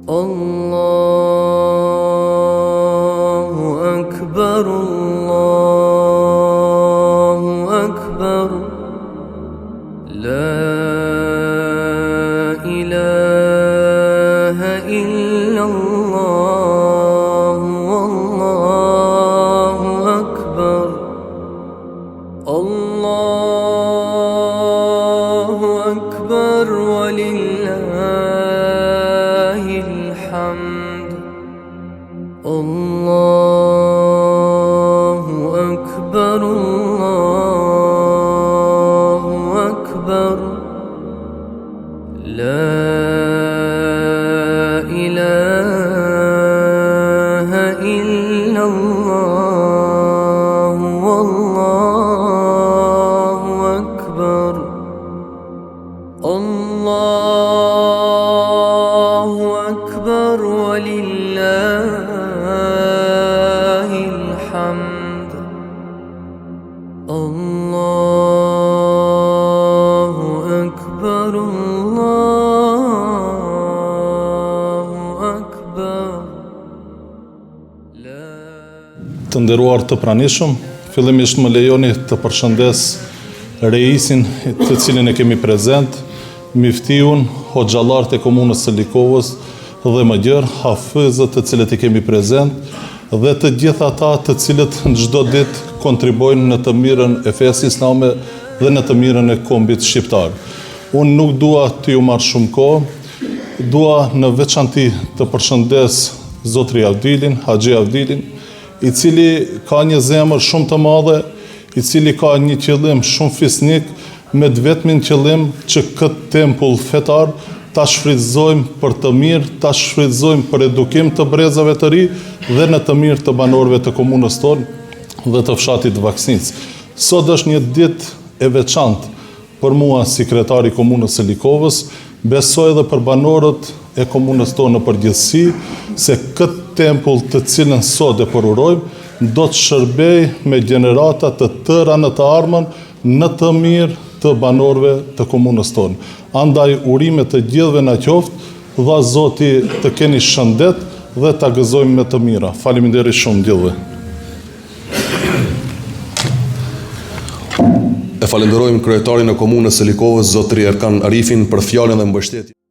Allahu Akbar, Allahu Akbar, La ilaha illallah, Allahu Akbar, Allahu Akbar, walillahil hamd. Allahu Akbar, Allahu Akbar, La ilaha illallah, Allahu Akbar, Allahu Akbar, walillahil hamd. Allahu Akbar, Allahu Akbar, Të nderuar të pranishëm, fillimisht më lejoni të përshëndes reisin të cilin e kemi prezent, miftiun, hoxhallarët e komunës së Likovës dhe më gjërë, hafizët të cilët i kemi prezent dhe të gjitha ata të cilët në çdo ditë kontribojnë në të mirën e fesë islame dhe në të mirën e kombit shqiptar. Unë nuk dua të ju marr shumë kohë, dua në veçanti të përshëndes Zotri Avdilin, Haxhi Avdilin, i cili ka një zemër shumë të madhe, i cili ka një qëllim shumë fisnik, me vetmin qëllim që këtë tempull fetar ta shfrytëzojmë për të mirë, ta shfrytëzojmë për edukim të brezave të ri dhe në të mirë të banorëve të komunës tonë dhe të fshatit Vaksnicë. Sot është një ditë e veçantë për mua si kretari i komunës së Likovës, besoj edhe për banorët e komunës tonë në përgjithësi, se këtë tempull të cilën sot e përurojmë, do të shërbej me gjenerata të tëra në të ardhmen në të mirë të banorëve të komunës tonë. Andaj urime të gjithëve na qoftë, dha Zoti të keni shëndet dhe ta gëzojmë me të mira. Faleminderit shumë gjithëve. E falenderojmë kryetarin e komunës së Likovës, Zotri Erkan Arifin, për fjalën dhe mbështetjen.